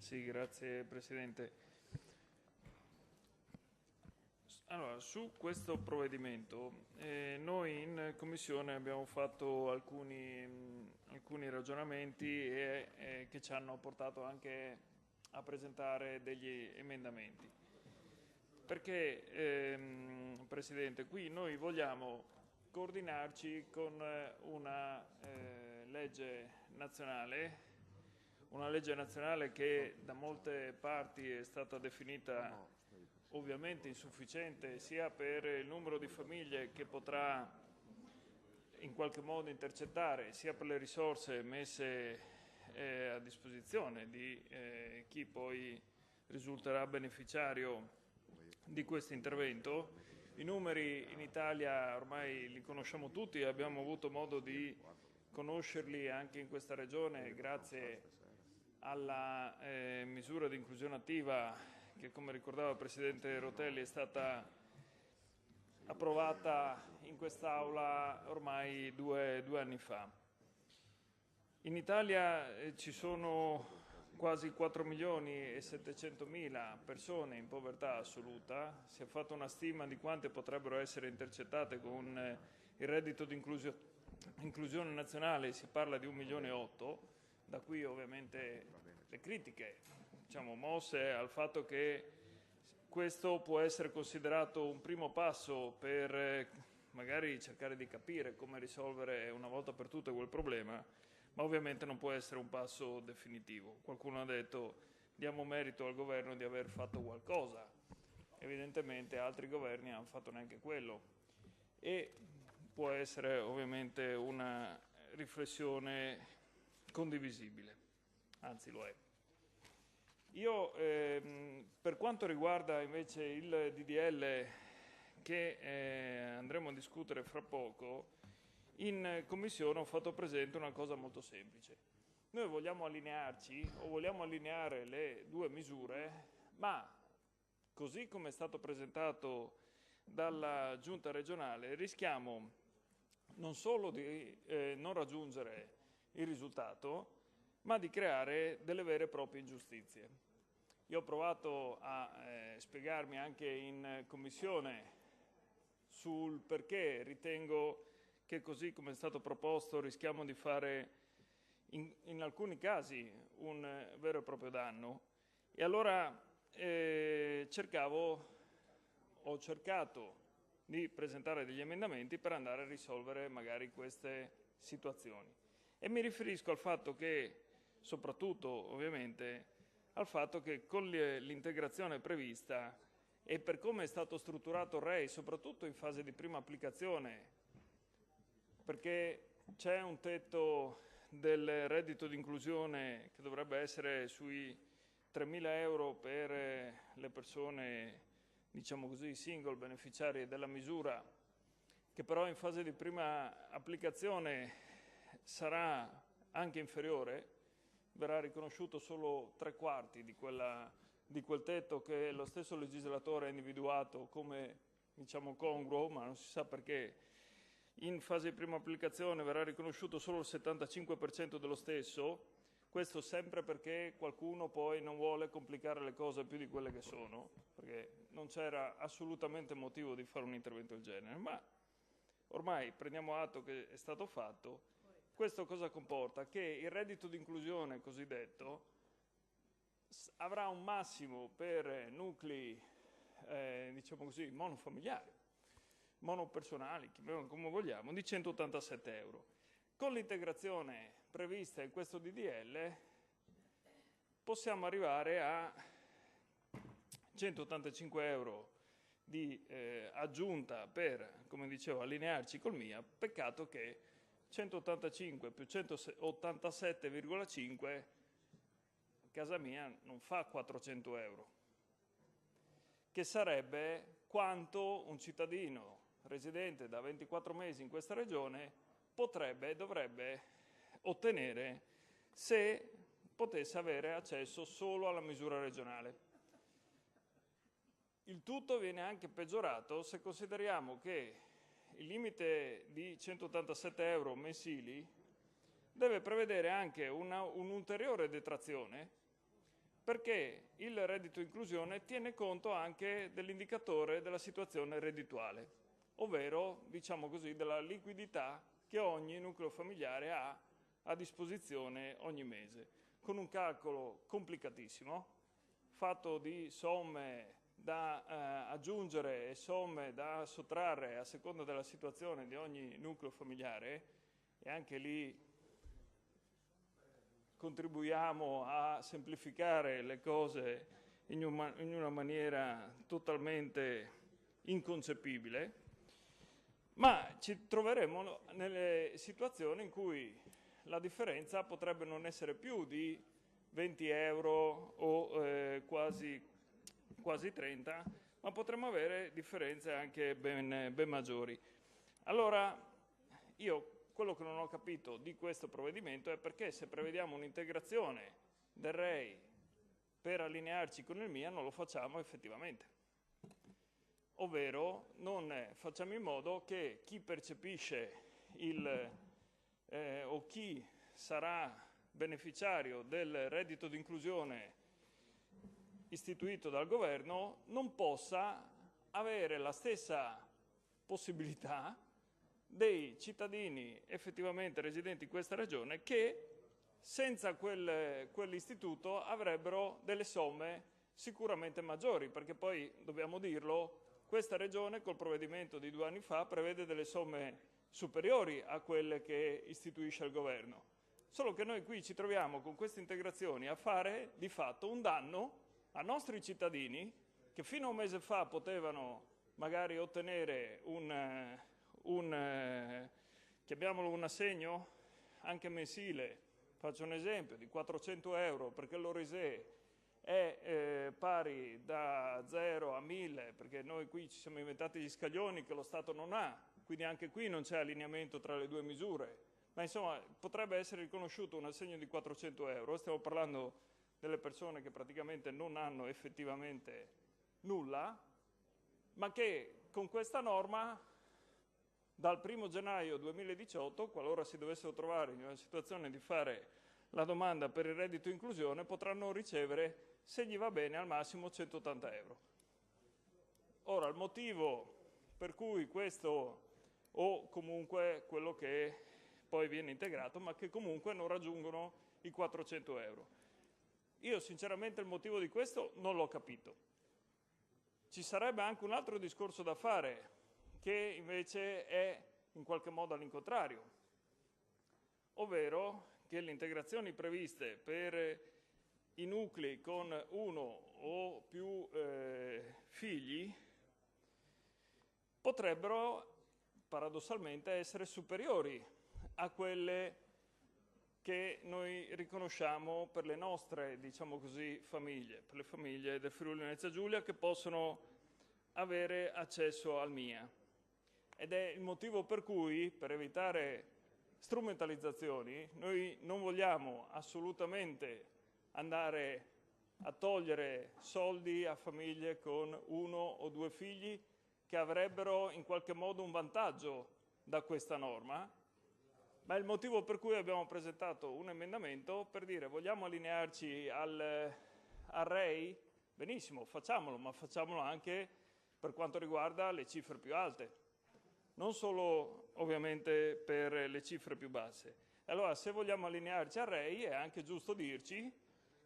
Sì, grazie Presidente. Allora, su questo provvedimento noi in Commissione abbiamo fatto alcuni ragionamenti che ci hanno portato anche a presentare degli emendamenti. Perché, Presidente, qui noi vogliamo coordinarci con una legge nazionale che da molte parti è stata definita ovviamente insufficiente sia per il numero di famiglie che potrà in qualche modo intercettare, sia per le risorse messe a disposizione di chi poi risulterà beneficiario di questo intervento. I numeri in Italia ormai li conosciamo tutti, abbiamo avuto modo di conoscerli anche in questa regione grazie alla misura di inclusione attiva che, come ricordava il Presidente Rotelli, è stata approvata in quest'Aula ormai due anni fa. In Italia ci sono quasi 4.700.000 persone in povertà assoluta. Si è fatta una stima di quante potrebbero essere intercettate con il reddito di inclusione nazionale, si parla di 1,8 milioni. Da qui ovviamente le critiche mosse al fatto che questo può essere considerato un primo passo per magari cercare di capire come risolvere una volta per tutte quel problema, ma ovviamente non può essere un passo definitivo. Qualcuno ha detto diamo merito al governo di aver fatto qualcosa, evidentemente altri governi hanno fatto neanche quello e può essere ovviamente una riflessione condivisibile, anzi lo è. Io per quanto riguarda invece il DDL che andremo a discutere fra poco, in Commissione ho fatto presente una cosa molto semplice. Noi vogliamo allinearci o vogliamo allineare le due misure, ma così come è stato presentato dalla Giunta regionale rischiamo non solo di non raggiungere il risultato, ma di creare delle vere e proprie ingiustizie. Io ho provato a spiegarmi anche in Commissione sul perché ritengo che così come è stato proposto rischiamo di fare in alcuni casi un vero e proprio danno. E allora ho cercato di presentare degli emendamenti per andare a risolvere magari queste situazioni. E mi riferisco al fatto che, soprattutto ovviamente, al fatto che con l'integrazione prevista e per come è stato strutturato il REI, soprattutto in fase di prima applicazione, perché c'è un tetto del reddito di inclusione che dovrebbe essere sui 3.000 euro per le persone, diciamo così, single beneficiarie della misura, che però in fase di prima applicazione sarà anche inferiore, verrà riconosciuto solo 3/4 di quel tetto che lo stesso legislatore ha individuato come congruo, ma non si sa perché in fase di prima applicazione verrà riconosciuto solo il 75% dello stesso, questo sempre perché qualcuno poi non vuole complicare le cose più di quelle che sono, perché non c'era assolutamente motivo di fare un intervento del genere, ma ormai prendiamo atto che è stato fatto. Questo cosa comporta? Che il reddito di inclusione cosiddetto avrà un massimo per nuclei, monofamiliari, monopersonali, chiamiamolo come vogliamo, di 187 euro. Con l'integrazione prevista in questo DDL possiamo arrivare a 185 euro di aggiunta per, come dicevo, allinearci col MIA. Peccato che 185 più 187,5 casa mia non fa 400 euro, che sarebbe quanto un cittadino residente da 24 mesi in questa regione potrebbe e dovrebbe ottenere se potesse avere accesso solo alla misura regionale. Il tutto viene anche peggiorato se consideriamo che il limite di 187 euro mensili deve prevedere anche un'ulteriore detrazione perché il reddito inclusione tiene conto anche dell'indicatore della situazione reddituale, ovvero, diciamo così, della liquidità che ogni nucleo familiare ha a disposizione ogni mese, con un calcolo complicatissimo, fatto di somme da aggiungere e somme da sottrarre a seconda della situazione di ogni nucleo familiare, e anche lì contribuiamo a semplificare le cose in una maniera totalmente inconcepibile, ma ci troveremo nelle situazioni in cui la differenza potrebbe non essere più di 20 euro o quasi 30, ma potremmo avere differenze anche ben maggiori. Allora, io quello che non ho capito di questo provvedimento è perché, se prevediamo un'integrazione del REI per allinearci con il MIA, non lo facciamo effettivamente. Ovvero non facciamo in modo che chi percepisce o chi sarà beneficiario del reddito di inclusione istituito dal governo non possa avere la stessa possibilità dei cittadini effettivamente residenti in questa regione, che senza quell'istituto avrebbero delle somme sicuramente maggiori, perché poi, dobbiamo dirlo, questa regione col provvedimento di 2 anni fa prevede delle somme superiori a quelle che istituisce il governo. Solo che noi qui ci troviamo con queste integrazioni a fare di fatto un danno a nostri cittadini che fino a un mese fa potevano magari ottenere chiamiamolo un assegno anche mensile, faccio un esempio, di 400 euro, perché il loro ISEE è pari da 0 a 1000, perché noi qui ci siamo inventati gli scaglioni che lo Stato non ha, quindi anche qui non c'è allineamento tra le due misure, ma insomma potrebbe essere riconosciuto un assegno di 400 euro. Stiamo parlando delle persone che praticamente non hanno effettivamente nulla, ma che con questa norma dal 1° gennaio 2018, qualora si dovessero trovare in una situazione di fare la domanda per il reddito inclusione, potranno ricevere, se gli va bene, al massimo 180 euro. Ora, il motivo per cui questo, o comunque quello che poi viene integrato, ma che comunque non raggiungono i 400 euro. Io sinceramente il motivo di questo non l'ho capito. Ci sarebbe anche un altro discorso da fare, che invece è in qualche modo all'incontrario, ovvero che le integrazioni previste per i nuclei con 1 o più figli potrebbero paradossalmente essere superiori a quelle che noi riconosciamo per le nostre, diciamo così, famiglie, per le famiglie del Friuli Venezia Giulia che possono avere accesso al MIA. Ed è il motivo per cui, per evitare strumentalizzazioni, noi non vogliamo assolutamente andare a togliere soldi a famiglie con 1 o 2 figli che avrebbero in qualche modo un vantaggio da questa norma, ma è il motivo per cui abbiamo presentato un emendamento per dire: vogliamo allinearci al REI? Benissimo, facciamolo, ma facciamolo anche per quanto riguarda le cifre più alte, non solo ovviamente per le cifre più basse. Allora, se vogliamo allinearci al REI, è anche giusto dirci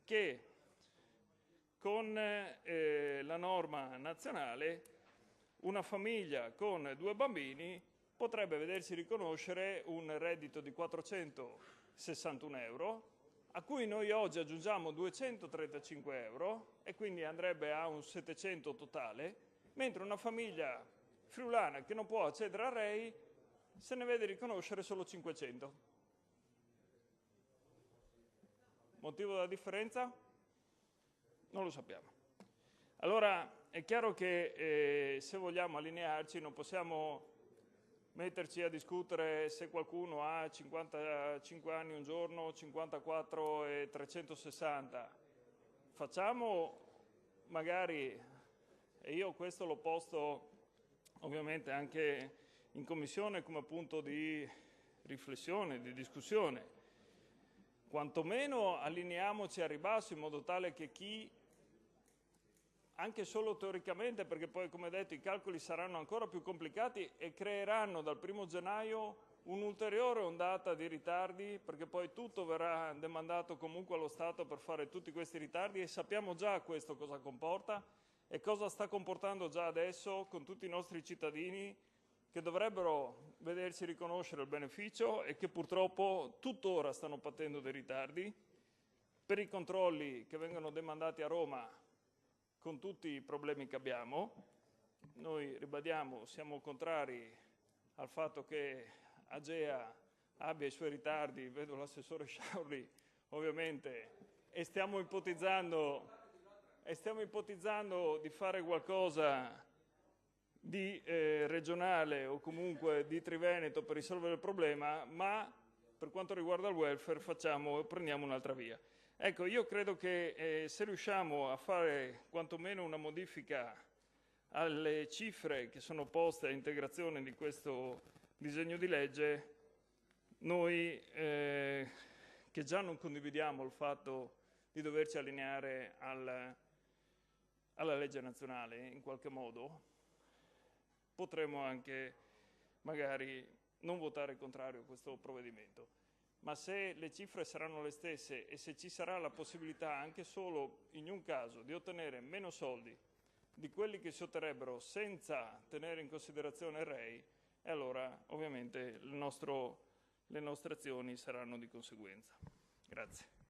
che con la norma nazionale una famiglia con 2 bambini potrebbe vedersi riconoscere un reddito di 461 euro, a cui noi oggi aggiungiamo 235 euro e quindi andrebbe a un 700 totale, mentre una famiglia friulana che non può accedere al REI se ne vede riconoscere solo 500. Motivo della differenza? Non lo sappiamo. Allora è chiaro che se vogliamo allinearci non possiamo metterci a discutere se qualcuno ha 55 anni un giorno, 54 e 360. Facciamo magari, e io questo l'ho posto ovviamente anche in Commissione come punto di riflessione, di discussione, quantomeno allineiamoci al ribasso in modo tale che chi, anche solo teoricamente, perché poi come detto i calcoli saranno ancora più complicati e creeranno dal 1° gennaio un'ulteriore ondata di ritardi, perché poi tutto verrà demandato comunque allo Stato per fare tutti questi ritardi, e sappiamo già questo cosa comporta e cosa sta comportando già adesso con tutti i nostri cittadini che dovrebbero vedersi riconoscere il beneficio e che purtroppo tuttora stanno patendo dei ritardi per i controlli che vengono demandati a Roma con tutti i problemi che abbiamo. Noi ribadiamo, siamo contrari al fatto che Agea abbia i suoi ritardi, vedo l'assessore Sciauri ovviamente, e stiamo ipotizzando di fare qualcosa di regionale o comunque di Triveneto per risolvere il problema, ma per quanto riguarda il welfare prendiamo un'altra via. Ecco, io credo che se riusciamo a fare quantomeno una modifica alle cifre che sono poste a integrazione di questo disegno di legge, noi che già non condividiamo il fatto di doverci allineare alla legge nazionale in qualche modo, potremmo anche magari non votare contrario a questo provvedimento. Ma se le cifre saranno le stesse e se ci sarà la possibilità anche solo in un caso di ottenere meno soldi di quelli che si otterrebbero senza tenere in considerazione il REI, e allora ovviamente le nostre azioni saranno di conseguenza. Grazie.